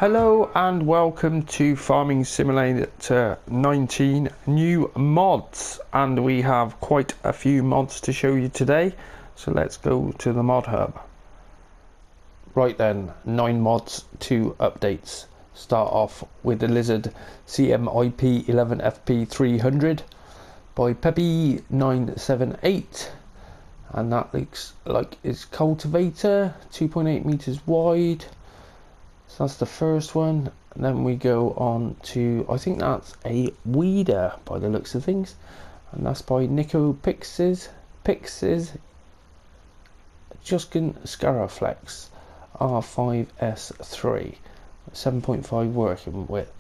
Hello and welcome to Farming Simulator 19 new mods, and we have quite a few mods to show you today, so let's go to the mod hub. Right then, 9 mods, 2 updates. Start off with the Lizard CMIP11FP300 by Peppy978, and that looks like it's cultivator, 2.8 meters wide. So that's the first one. And then we go on to, I think that's a weeder by the looks of things, and that's by Nico Pix's Joskin Scariflex R5S3 7.5 working with.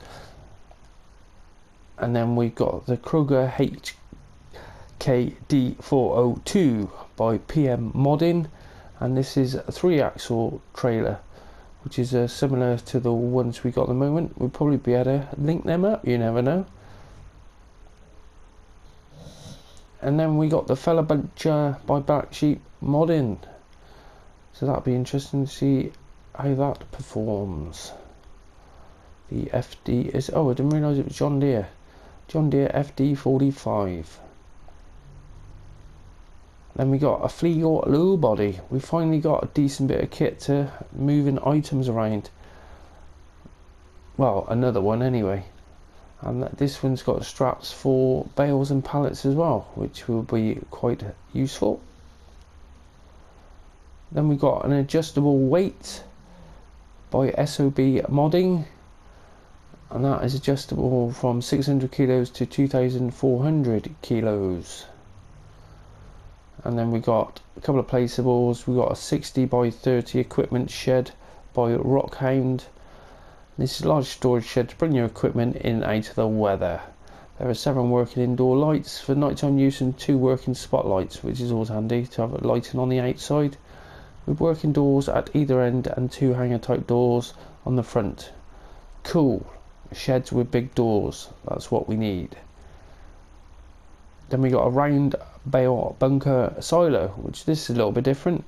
And then we've got the Kroger HKD 402 by PM Modding, and this is a 3-axle trailer, which is similar to the ones we got at the moment. We'll probably be able to link them up, you never know. And then we got the Fella Buncher by Black Sheep Modding, so that'll be interesting to see how that performs. The FD is, oh, I didn't realise it was John Deere FD45. Then we got a fliegl low body. We finally got a decent bit of kit to moving items around. Well, another one anyway. And this one's got straps for bales and pallets as well, which will be quite useful. Then we got an adjustable weight by SOB Modding, and that is adjustable from 600 kilos to 2,400 kilos. And then we got a couple of placeables. We got a 60 by 30 equipment shed by Rockhound. This is a large storage shed to bring your equipment in and out of the weather. There are 7 working indoor lights for nighttime use and 2 working spotlights, which is always handy to have lighting on the outside, with working doors at either end and 2 hanger type doors on the front. Cool. Sheds with big doors, that's what we need. Then we got a round bale bunker silo, which this is a little bit different,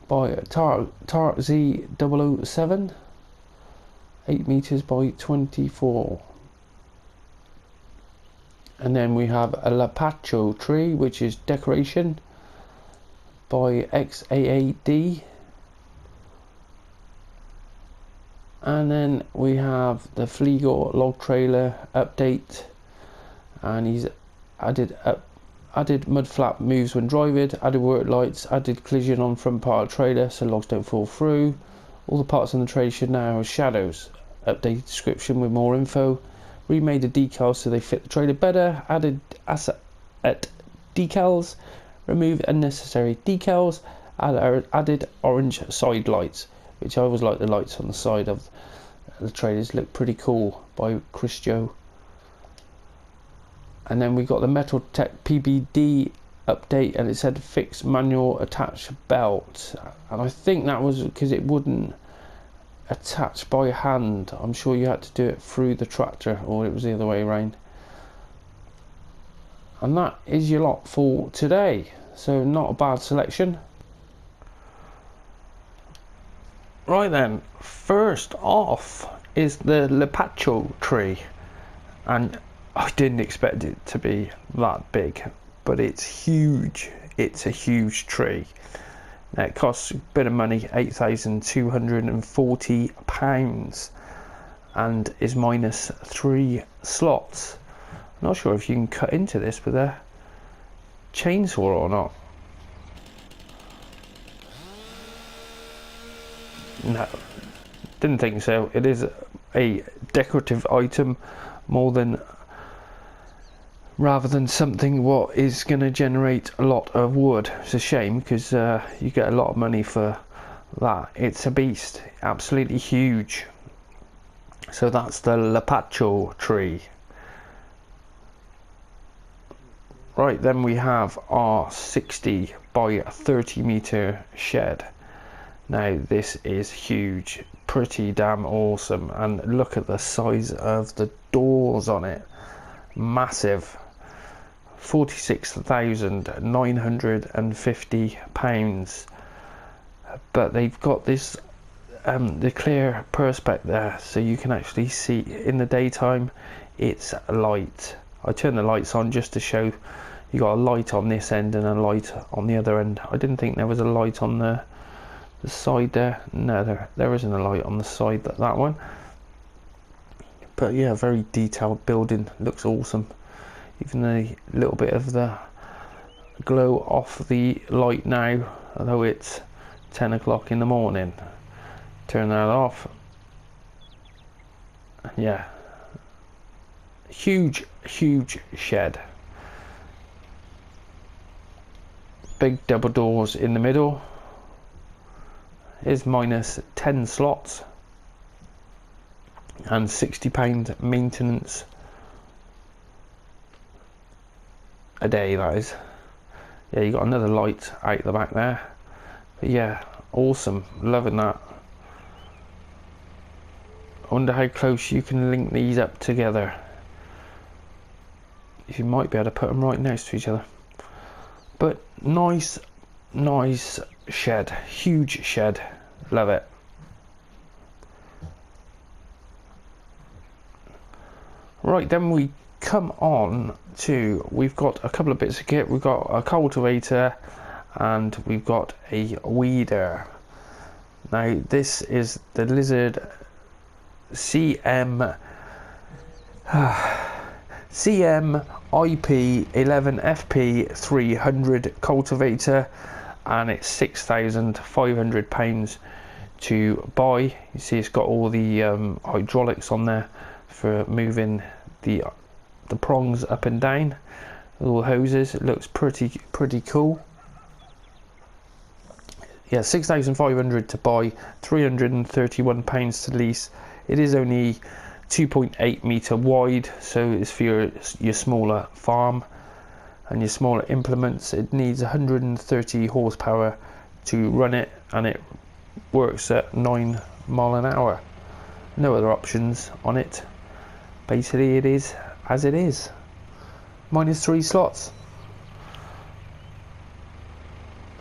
by Z007, 8 meters by 24. And then we have a Lapacho tree, which is decoration, by XAAD. And then we have the fliegl log trailer update, and he's added mud flap moves when driving, added work lights, added collision on front part of trailer so logs don't fall through. All the parts on the trailer should now have shadows. Updated description with more info. Remade the decals so they fit the trailer better. Added asset decals. Removed unnecessary decals. Added orange side lights, which I always like the lights on the side of the trailers, look pretty cool, by Chris Joe. And then we got the Metal Tech PBD update, and it said fix manual attach belt, and I think that was because it wouldn't attach by hand. I'm sure you had to do it through the tractor, or it was the other way around. And that is your lot for today, so not a bad selection. Right then, first off is the Lapacho tree, and I didn't expect it to be that big, but it's huge. It's a huge tree. Now it costs a bit of money, £8,240, and is minus 3 slots. I'm not sure if you can cut into this with a chainsaw or not. No, didn't think so. It is a decorative item rather than something what is going to generate a lot of wood. It's a shame because you get a lot of money for that. It's a beast, absolutely huge. So that's the Lapacho tree. Right, then we have our 60 by 30 meter shed. Now this is huge, pretty damn awesome, and look at the size of the doors on it, massive. £46,950, but they've got this the clear perspex there, so you can actually see in the daytime it's light. I turned the lights on just to show you got a light on this end and a light on the other end. I didn't think there was a light on the side there. No, there isn't a light on the side, that one. But yeah, very detailed building, looks awesome. Even the little bit of the glow off the light now, although it's 10 o'clock in the morning. Turn that off. Yeah, huge shed. Big double doors in the middle. Is minus 10 slots and £60 maintenance a day, that is. Yeah, you got another light out the back there. But yeah, awesome, loving that. I wonder how close you can link these up together. If you might be able to put them right next to each other. But nice shed, huge shed, love it. Right, then we come on to, we've got a couple of bits of kit. We've got a cultivator and we've got a weeder. Now this is the Lizard CM IP11FP300 cultivator, and it's £6,500 to buy. You see it's got all the hydraulics on there for moving the prongs up and down, little hoses. It looks pretty cool. Yeah, £6,500 to buy, £331 to lease. It is only 2.8 meter wide, so it's for your smaller farm and your smaller implements. It needs 130 horsepower to run it, and it works at 9 mile an hour. No other options on it. Basically it is as it is, minus 3 slots.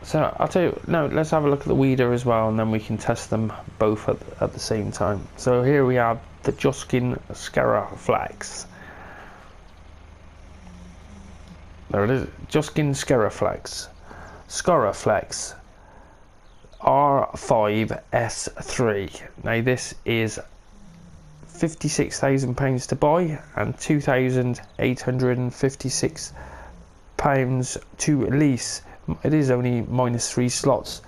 So I'll tell you, now let's have a look at the weeder as well, and then we can test them both at the same time. So here we have the Joskin Scariflex. There it is, Joskin Scariflex. Scariflex R5S3. Now this is £56,000 to buy and £2,856 to lease. It is only minus 3 slots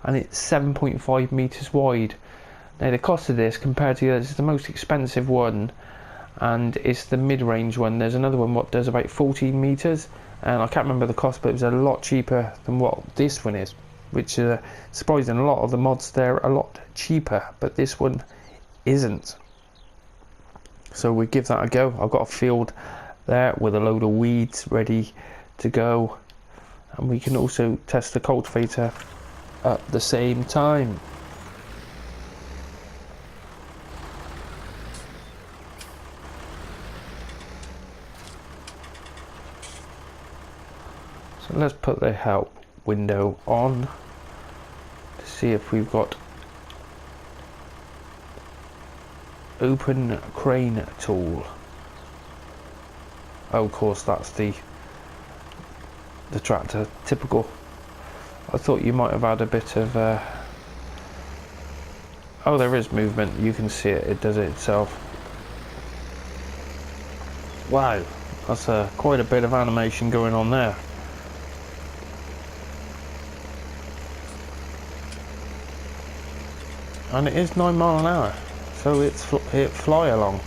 and it's 7.5 meters wide. Now the cost of this compared to the others is the most expensive one, and it's the mid-range one. There's another one what does about 14 meters, and I can't remember the cost, but it was a lot cheaper than what this one is, which is surprising. A lot of the mods there are a lot cheaper, but this one isn't. So we give that a go. I've got a field there with a load of weeds ready to go, and we can also test the cultivator at the same time. So let's put the help window on to see if we've got open crane tool. Oh, of course that's the tractor, typical. I thought you might have had a bit of oh, there is movement, you can see it, it does it itself. Wow, that's quite a bit of animation going on there. And it is 9 mile an hour, so it fly along.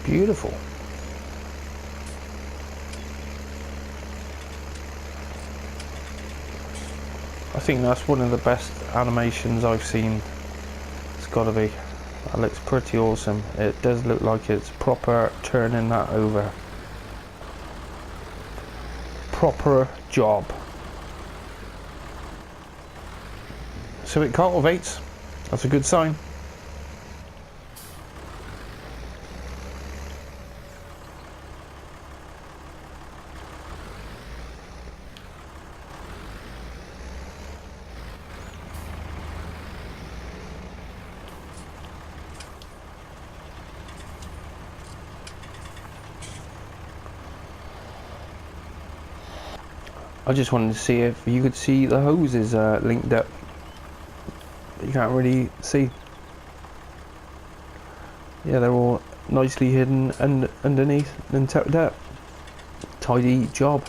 Beautiful. I think that's one of the best animations I've seen. It's got to be. That looks pretty awesome. It does look like it's proper turning that over. Proper job. So it cultivates. That's a good sign. I just wanted to see if you could see the hoses linked up. You can't really see. Yeah, they're all nicely hidden and underneath and tucked up. Tidy job.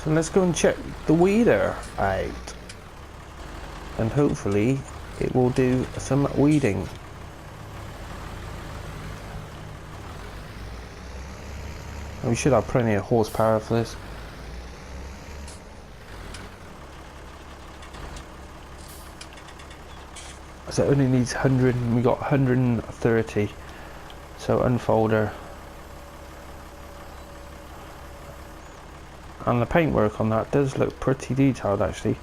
So let's go and check the weeder out, and hopefully it will do some weeding. And we should have plenty of horsepower for this. So it only needs 100 and we got 130. So unfolder. And the paintwork on that does look pretty detailed actually.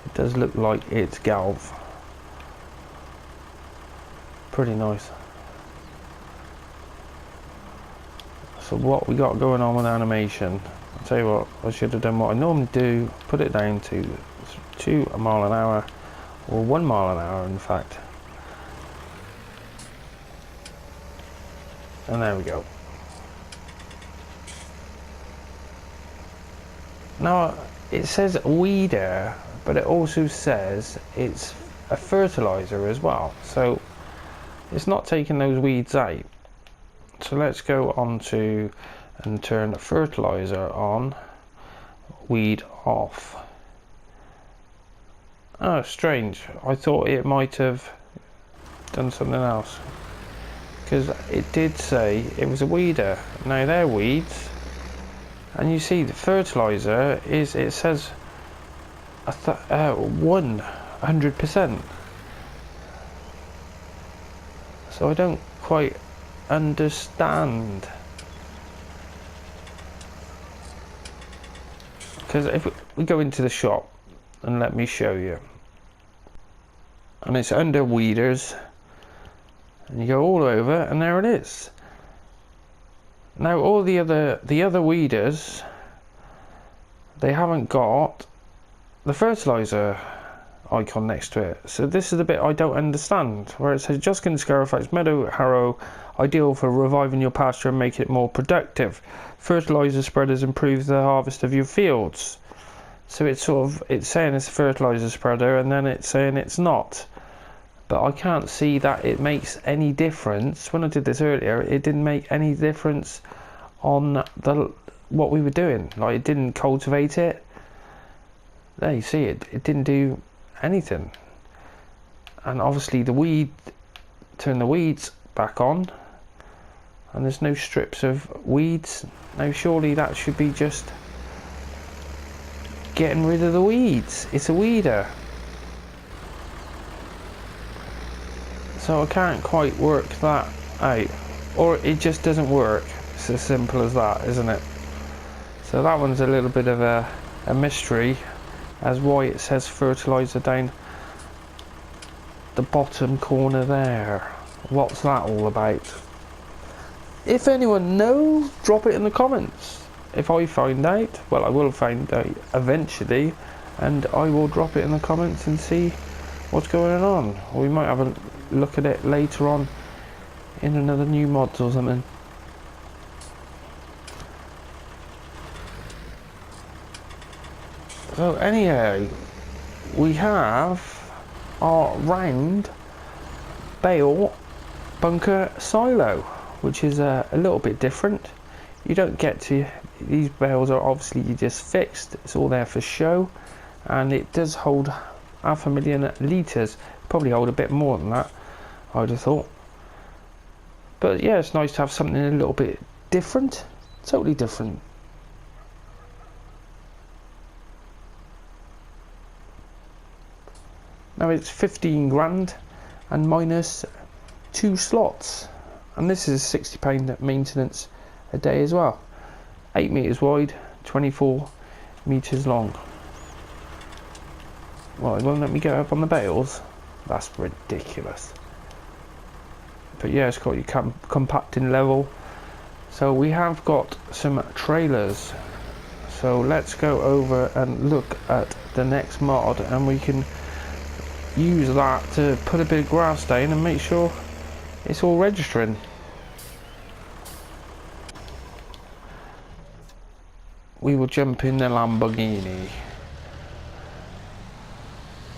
It does look like it's galv. Pretty nice. So what we got going on with animation, I'll tell you what, I should have done what I normally do, put it down to 2 mile an hour, or 1 mile an hour in fact. And there we go. Now it says weeder, but it also says it's a fertilizer as well, so it's not taking those weeds out. So let's go on to and turn fertilizer on, weed off. Oh, strange. I thought it might have done something else, because it did say it was a weeder. Now they're weeds, and you see the fertilizer is, it says 100%. So I don't quite understand, because if we go into the shop and let me show you, and it's under weeders, and you go all over and there it is. Now all the other weeders, they haven't got the fertilizer icon next to it. So this is the bit I don't understand, where it says Joskin Scariflex Meadow Harrow, ideal for reviving your pasture and making it more productive. Fertilizer spreaders improve the harvest of your fields. So it's sort of, it's saying it's a fertilizer spreader and then it's saying it's not. But I can't see that it makes any difference. When I did this earlier, it didn't make any difference on what we were doing. Like, it didn't cultivate it. There you see it. It didn't do anything. And obviously the weed, turn the weeds back on, and there's no strips of weeds. Now surely that should be just getting rid of the weeds. It's a weeder. So I can't quite work that out, or it just doesn't work. It's as simple as that, isn't it? So that one's a little bit of a mystery as why it says fertilizer down the bottom corner there. What's that all about? If anyone knows, drop it in the comments. If I find out, well, I will find out eventually, and I will drop it in the comments and see what's going on. Or we might have a look at it later on in another new mods or something. So anyhow, we have our round bale bunker silo, which is a little bit different. You don't get to, these bales are obviously just fixed, it's all there for show, and it does hold 500,000 litres, probably hold a bit more than that, I'd have thought. But yeah, it's nice to have something a little bit different, totally different. Now it's 15 grand and minus 2 slots, and this is £60 maintenance a day as well. 8 meters wide, 24 meters long. Well, it won't let me get up on the bales. That's ridiculous. But yeah, it's got your compacting level. So we have got some trailers. So let's go over and look at the next mod, and we can use that to put a bit of grass down and make sure it's all registering. We will jump in the Lamborghini.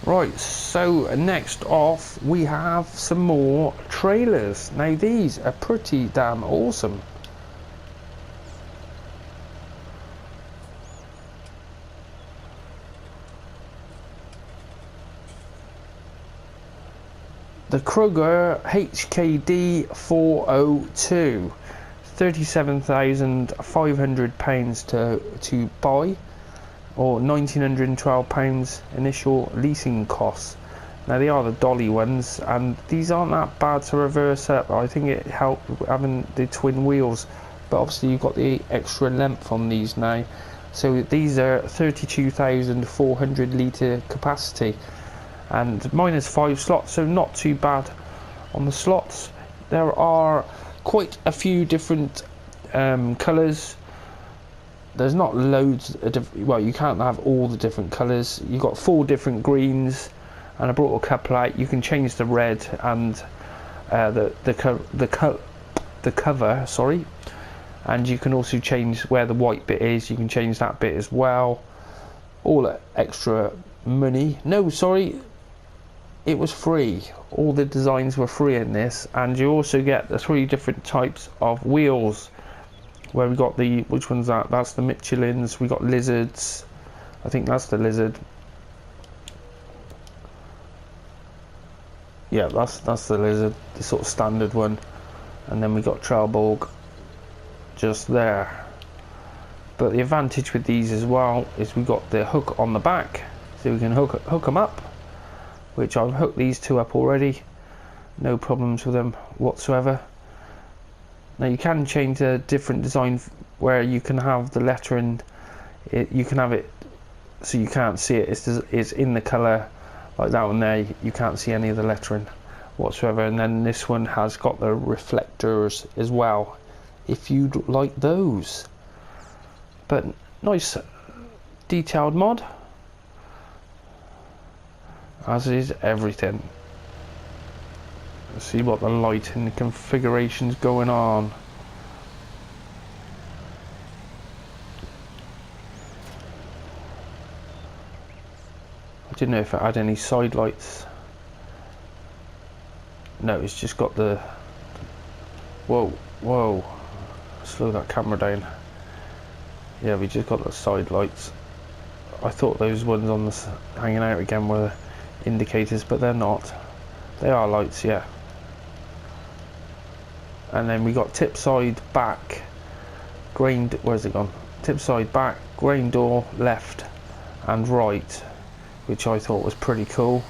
Right, so next off we have some more trailers. Now these are pretty damn awesome. The Kroger HKD 402, £37,500 to buy, or £1,912 initial leasing costs. Now they are the dolly ones, and these aren't that bad to reverse up. I think it helped having the twin wheels, but obviously you've got the extra length on these now. So these are 32,400 litre capacity, and minus 5 slots, so not too bad on the slots. There are quite a few different colours. There's not loads of well, you can't have all the different colours. You've got 4 different greens, and I brought a couple out. You can change the red and the cover, sorry, and you can also change where the white bit is. You can change that bit as well. All extra money. No, sorry, it was free. All the designs were free in this, and you also get the 3 different types of wheels. Where we got the, which one's that? That's the Michelins. We got lizards. I think that's the lizard. Yeah, that's the lizard, the sort of standard one. And then we got Trailborg just there. But the advantage with these as well is we got the hook on the back, so we can hook them up. Which I've hooked these 2 up already. No problems with them whatsoever. Now you can change a different design where you can have the lettering. You can have it so you can't see it. It's in the colour like that one there. You can't see any of the lettering whatsoever. And then this one has got the reflectors as well, if you'd like those. But nice detailed mod, as is everything. Let's see what the lighting configuration's going on. I didn't know if it had any side lights. No, it's just got the... Whoa. Slow that camera down. Yeah, we just got the side lights. I thought those ones on the hanging out again were indicators, but they're not. They are lights, yeah. And then we got tip side back, grain, where's it gone? Tip side back, grain door left and right, which I thought was pretty cool.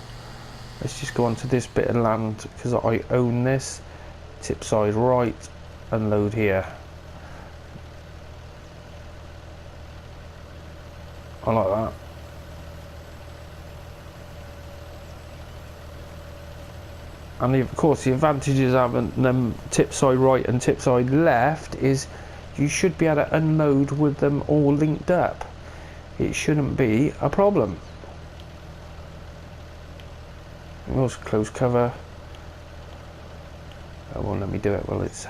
Let's just go on to this bit of land because I own this. Tip side right, unload here. I like that. And of course the advantages of having them tip side right and tip side left is you should be able to unload with them all linked up. It shouldn't be a problem. It was close cover. It won't let me do it. Well, it's...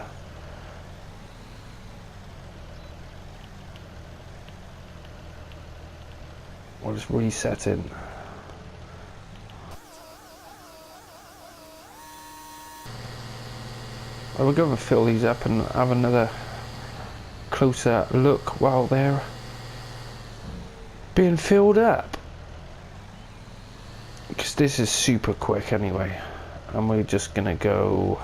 I'll just reset it. I will go and fill these up and have another closer look while they're being filled up, because this is super quick anyway. And we're just gonna go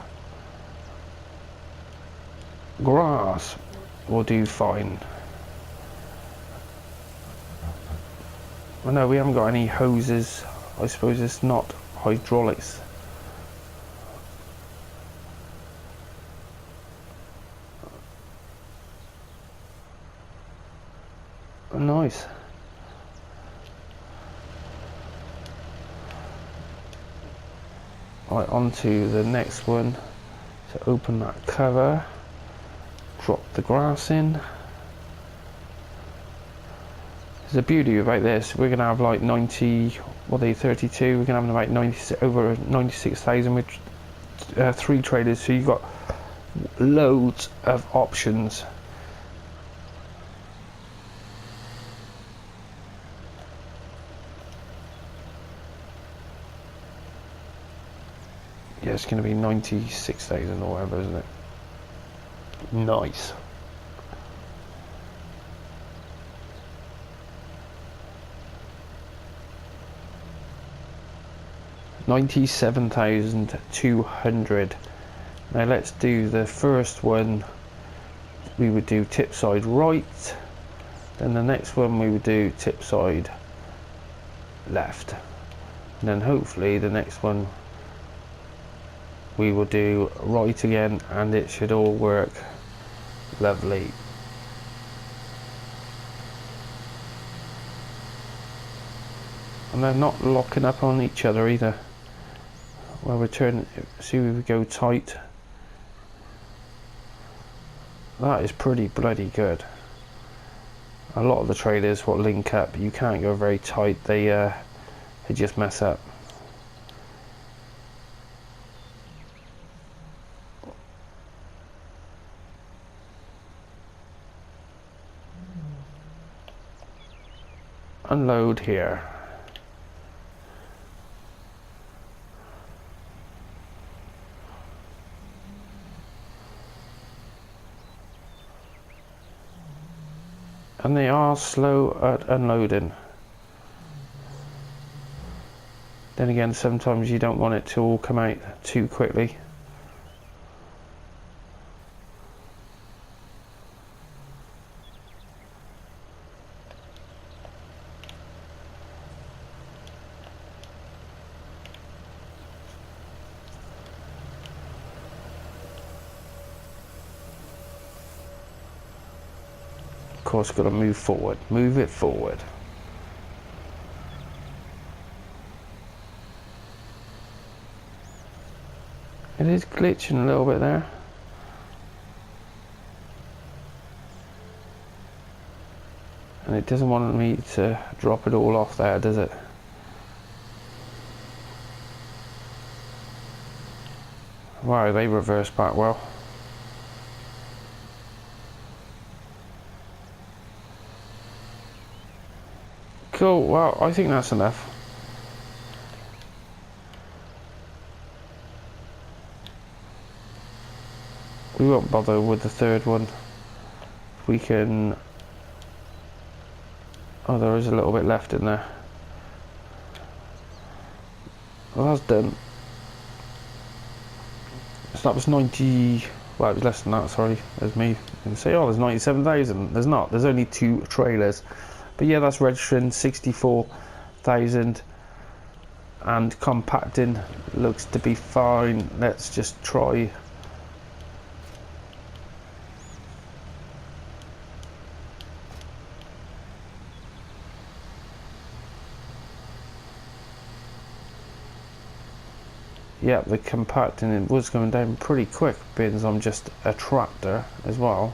grass. We'll do fine. Oh no, we haven't got any hoses. I suppose it's not hydraulics. Nice. Right, on to the next one. So open that cover, drop the grass in. There's a beauty about this. We're gonna have like 90, what are they, 32. We're gonna have about 90, over 96,000 with 3 trailers. So you've got loads of options. Yeah, it's going to be 96,000 or whatever, isn't it? Nice. $97,200. Now let's do the first one. We would do tip side right, then the next one we would do tip side left, and then hopefully the next one we will do right again, and it should all work lovely. And they're not locking up on each other either. Well, we turn, see if we go tight. That is pretty bloody good. A lot of the trailers what link up, you can't go very tight. They just mess up. Unload here. And they are slow at unloading. Then again, sometimes you don't want it to all come out too quickly. Of course, got to move forward, move it forward. It is glitching a little bit there. And it doesn't want me to drop it all off there, does it? Wow, they reverse back well. Cool, well, I think that's enough. We won't bother with the third one. We can... Oh, there is a little bit left in there. Well, that's done. So that was 90... Well, it was less than that, sorry. There's me. You can say, oh, there's 97,000. There's not. There's only 2 trailers. But yeah, that's registering 64,000. And compacting looks to be fine. Let's just try... Yeah, the compacting it was going down pretty quick, being as I'm just a tractor as well.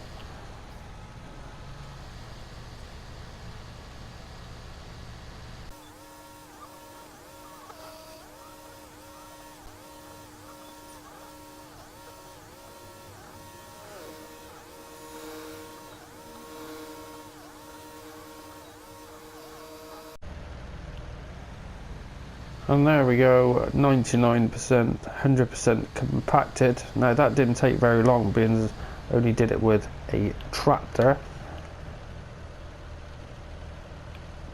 And there we go, 99%, 100% compacted. Now that didn't take very long, being I only did it with a tractor.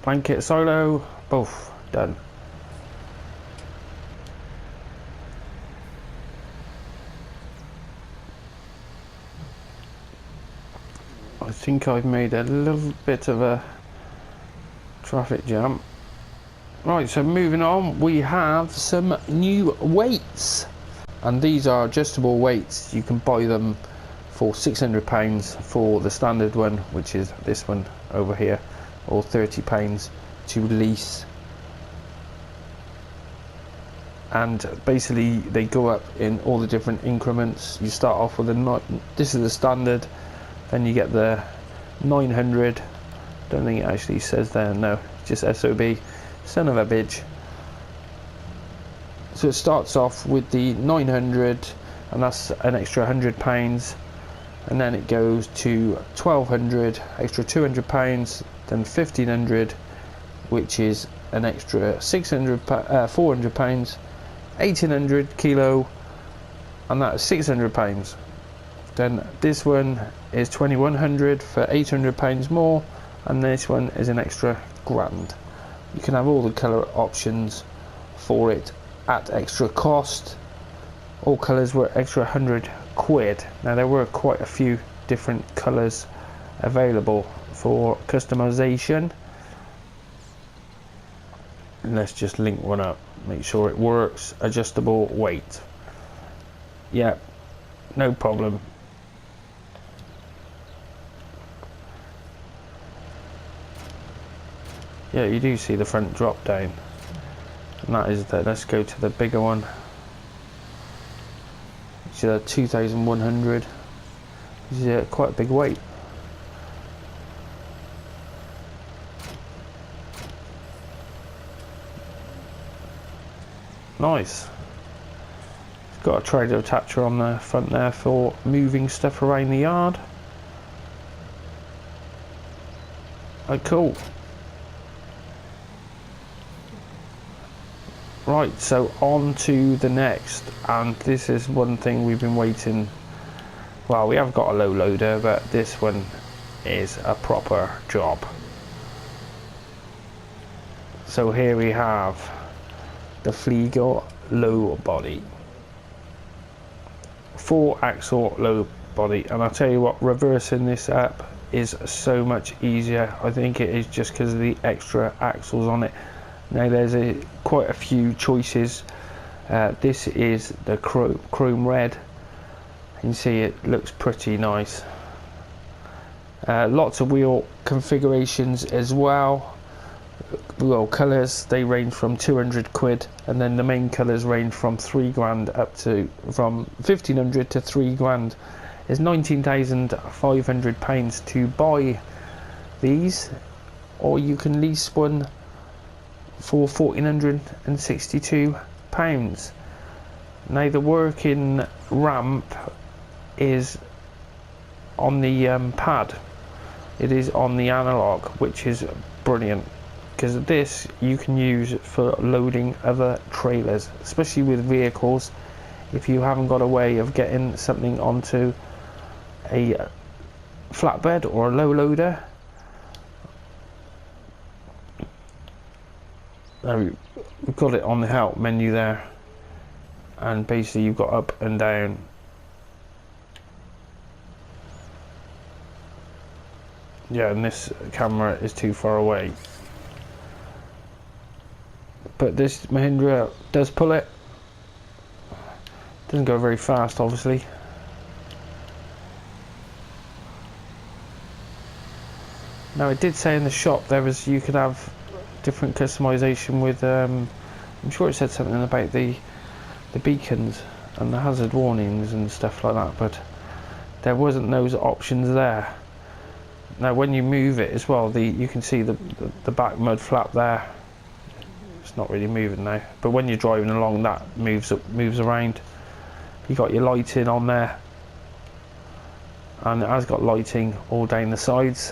Blanket silo, both done. I think I've made a little bit of a traffic jam. Right, so moving on, we have some new weights, and these are adjustable weights. You can buy them for £600 for the standard one, which is this one over here, or £30 to lease. And basically they go up in all the different increments. You start off with this is the standard, then you get the 900, Don't think it actually says there, no, just SOB, son of a bitch. So it starts off with the 900, and that's an extra £100, and then it goes to 1200, extra £200, then 1500, which is an extra 400 pounds, 1800 kilo, and that's 600 pounds. Then this one is 2100 for 800 pounds more, and this one is an extra £1,000. You can have all the colour options for it at extra cost. All colours were extra £100. Now there were quite a few different colours available for customization. And let's just link one up, make sure it works. Adjustable weight, yeah, no problem. Yeah, you do see the front drop down, and that is there. Let's go to the bigger one, which is 2100. This is quite a big weight. Nice. It's got a trailer attacher on the front there for moving stuff around the yard. Oh, cool. Right, so on to the next, and this is one thing we've been waiting. Well, we have got a low loader, but this one is a proper job. So here we have the fliegl low body, 4-axle low body, and I'll tell you what, reversing this up is so much easier. I think it is just because of the extra axles on it. Now there's quite a few choices. This is the chrome red. You can see it looks pretty nice. Lots of wheel configurations as well. Well, colours, they range from £200, and then the main colours range from £3,000 up to from 1500 to £3,000. It's £19,500 to buy these, or you can lease one for £1,462. Now the working ramp is on the pad. It is on the analog, which is brilliant, because this you can use for loading other trailers, especially with vehicles. If you haven't got a way of getting something onto a flatbed or a low loader, we've got it on the help menu there, and basically you've got up and down. Yeah, and this camera is too far away, but this Mahindra does pull it. Doesn't go very fast, obviously. Now it did say in the shop there was, you could have different customization with I'm sure it said something about the beacons and the hazard warnings and stuff like that, but there wasn't those options there. Now when you move it as well, you can see the back mud flap there. It's not really moving now, but when you're driving along, that moves around. You got your lighting on there, and it has got lighting all down the sides.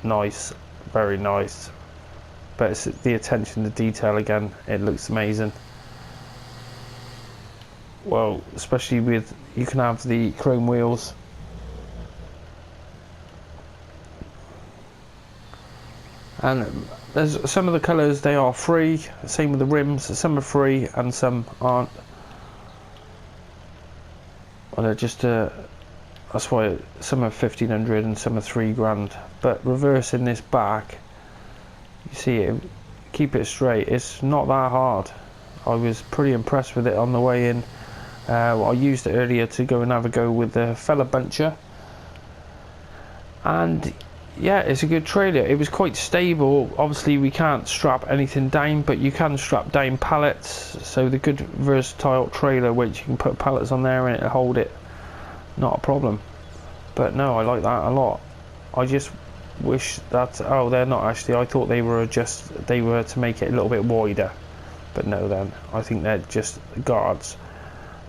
Nice, very nice. But it's the attention to detail again, it looks amazing. Well, especially with, you can have the chrome wheels. And there's some of the colours, they are free. Same with the rims, some are free and some aren't. Well, they're just that's why some are 1500 and some are £3,000. But reversing this back, you see it, keep it straight, it's not that hard. I was pretty impressed with it on the way in. I used it earlier to go and have a go with the fella buncher, and yeah, it's a good trailer. It was quite stable. Obviously we can't strap anything down, but you can strap down pallets, so the good versatile trailer which you can put pallets on there and it'll hold it, not a problem. But no, I like that a lot. I just wish that, oh, they're not actually, I thought they were to make it a little bit wider, but no, then I think they're just guards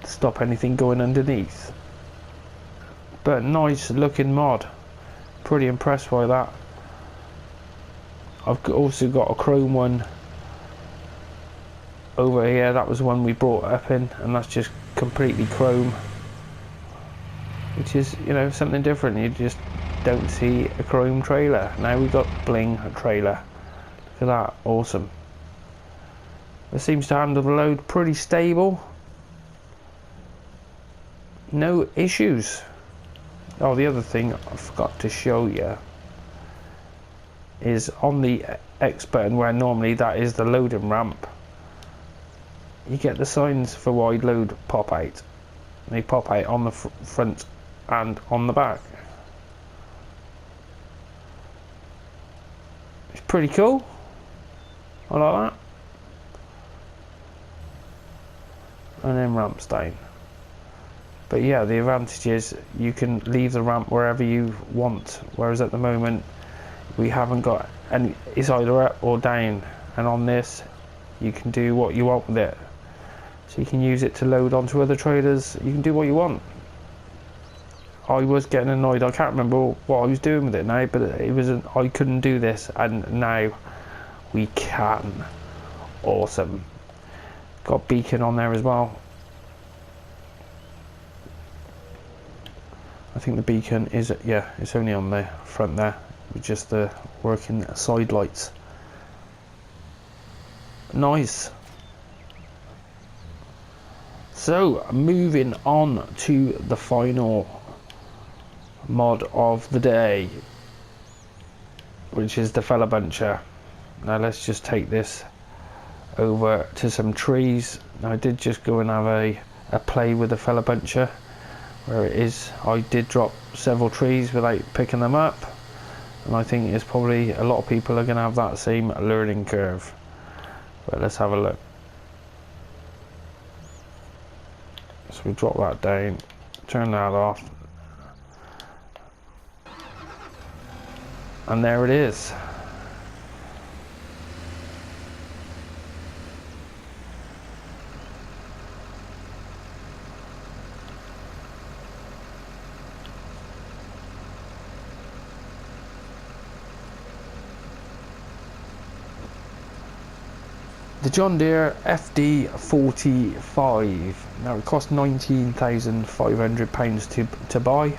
to stop anything going underneath. But nice looking mod, pretty impressed by that. I've also got a chrome one over here. That was the one we brought up in, and that's just completely chrome, which is, you know, something different. You just don't see a chrome trailer. Now we've got bling trailer. Look at that, awesome. It seems to handle the load pretty stable, no issues. Oh, the other thing I forgot to show you is on the X button, where normally that is the loading ramp, you get the signs for wide load pop out. They pop out on the front and on the back. It's pretty cool. I like that. And then ramps down. But yeah, the advantage is you can leave the ramp wherever you want, whereas at the moment we haven't got any, it's either up or down, and on this you can do what you want with it. So you can use it to load onto other trailers, you can do what you want. I was getting annoyed, I can't remember what I was doing with it now, but it was I couldn't do this, and now we can. Awesome. Got beacon on there as well. I think the beacon is, yeah, it's only on the front there, with just the working side lights. Nice. So moving on to the final mod of the day, which is the fella buncher. Now let's just take this over to some trees. Now I did just go and have a play with the fella buncher. Where it is, I did drop several trees without picking them up, and I think it's probably a lot of people are going to have that same learning curve. But let's have a look. So we drop that down, turn that off, and there it is. The John Deere FD45. Now it cost £19,500 to buy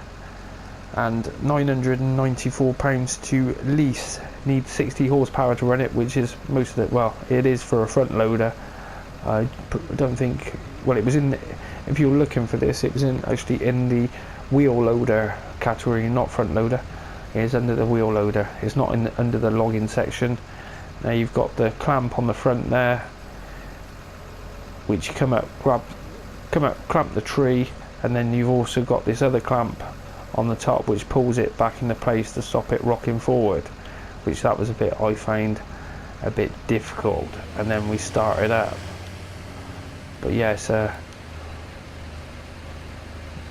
and £994 to lease. Need 60 horsepower to run it, which is most of it. Well, it is for a front loader. I don't think, well, it was in, if you're looking for this, it was actually in the wheel loader category, not front loader. It is under the wheel loader. It's not under the logging section. Now you've got the clamp on the front there, which you come up, clamp the tree, and then you've also got this other clamp on the top which pulls it back into place to stop it rocking forward, which that was a bit, I found a bit difficult, and then we started up. But yeah, it's a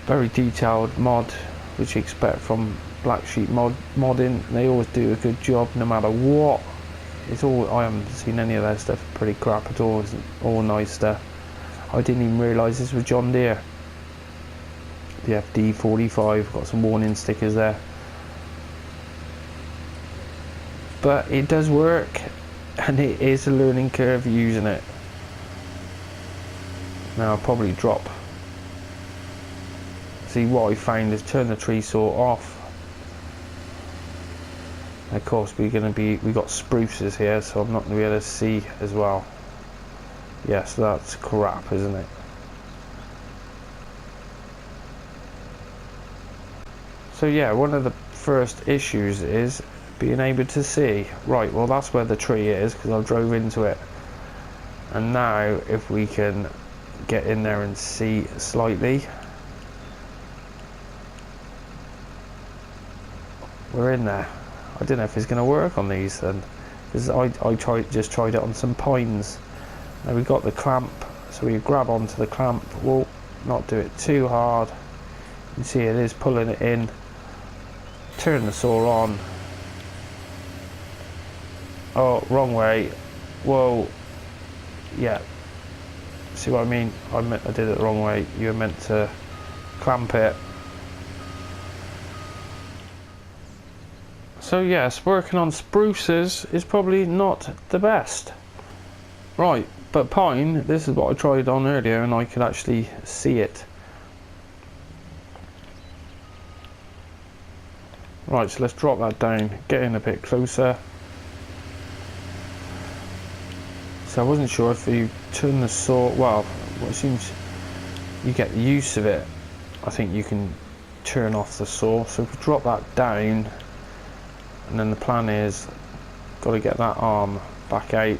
very detailed mod, which you expect from Black Sheep modding. They always do a good job no matter what. It's all, I haven't seen any of their stuff pretty crap at all. It's all nice stuff. I didn't even realise this was John Deere. The FD45, got some warning stickers there. But it does work, and it is a learning curve using it. Now I'll probably drop. See, what I found is turn the tree saw off. Of course, we got spruces here, so I'm not going to be able to see as well. Yes, that's crap, isn't it? So yeah, one of the first issues is being able to see. Right, well that's where the tree is, because I drove into it. And now, if we can get in there and see slightly. We're in there. I don't know if it's going to work on these then, because I just tried it on some pines. Now we got the clamp, so we grab onto the clamp. We'll not do it too hard. You can see it is pulling it in. Turn the saw on. Oh, wrong way. Whoa. Yeah. See what I mean? I did it the wrong way. You were meant to clamp it. So yes, working on spruces is probably not the best. Right, but pine, this is what I tried on earlier and I could actually see it. Right, so let's drop that down, get in a bit closer. So I wasn't sure if you turn the saw, well, it seems you get the use of it. I think you can turn off the saw. So if we drop that down, and then the plan is, got to get that arm back out,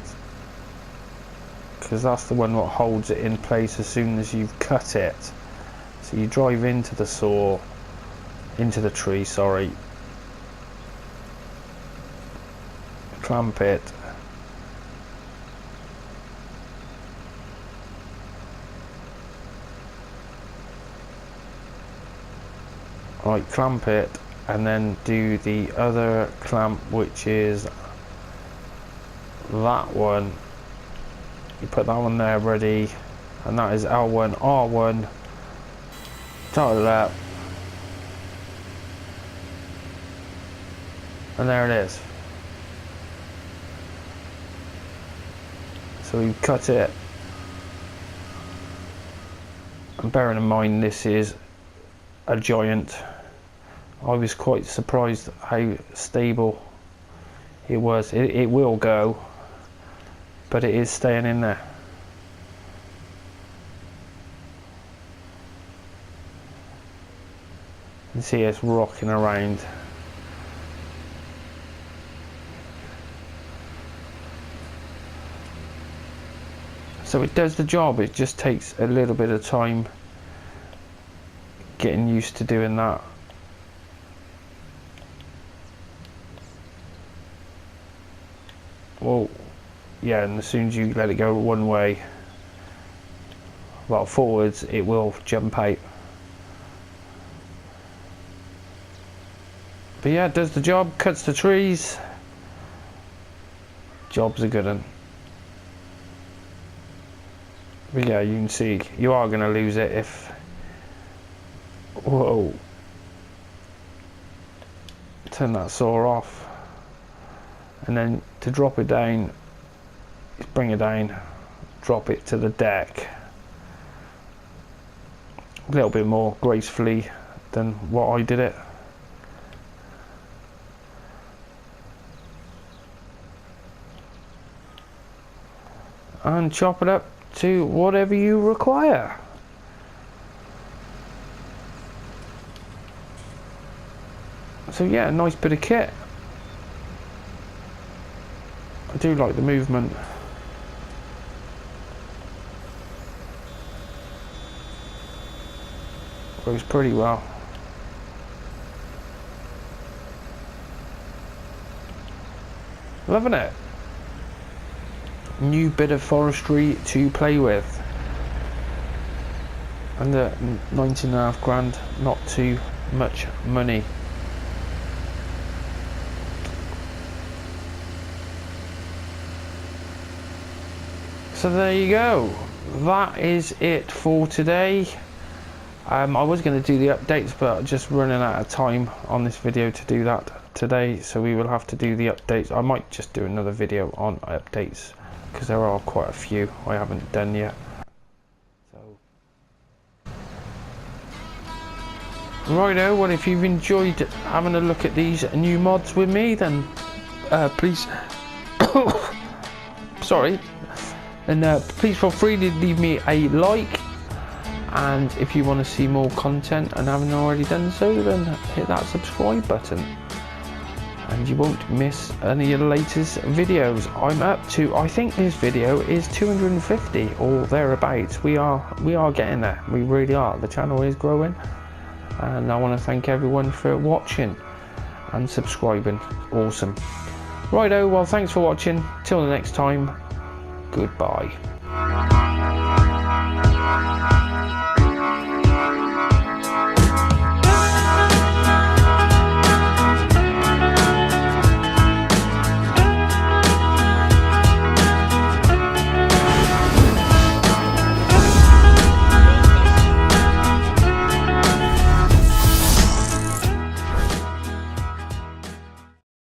because that's the one that holds it in place as soon as you've cut it. So you drive into the saw, into the tree, sorry, clamp it, right, clamp it, and then do the other clamp, which is that one. You put that one there ready, and that is L1, R1, tighten it up, and there it is. So we cut it, and bearing in mind this is a giant, I was quite surprised how stable it was. It will go, but it is staying in there. You can see it's rocking around. So it does the job, it just takes a little bit of time getting used to doing that. Well, yeah, and as soon as you let it go one way, well, forwards, it will jump out. But yeah, it does the job, cuts the trees. Job's a good one. But yeah, you can see you are going to lose it if, whoa, turn that saw off, and then to drop it down, bring it down, drop it to the deck a little bit more gracefully than what I did it. And chop it up to whatever you require. So yeah, a nice bit of kit. I do like the movement. Works pretty well. Loving it. New bit of forestry to play with. Under 19.5 grand, not too much money. So there you go, that is it for today. I was going to do the updates, but just running out of time on this video to do that today, so we will have to do the updates. I might just do another video on updates, because there are quite a few I haven't done yet. So righto, well, if you've enjoyed having a look at these new mods with me, then please sorry, and please feel free to leave me a like, and if you want to see more content and haven't already done so, then hit that subscribe button and you won't miss any of the latest videos. I'm up to, I think this video is 250 or thereabouts. We are getting there, we really are. The channel is growing, and I want to thank everyone for watching. and subscribing. Awesome. Righto, well thanks for watching. Till the next time, goodbye.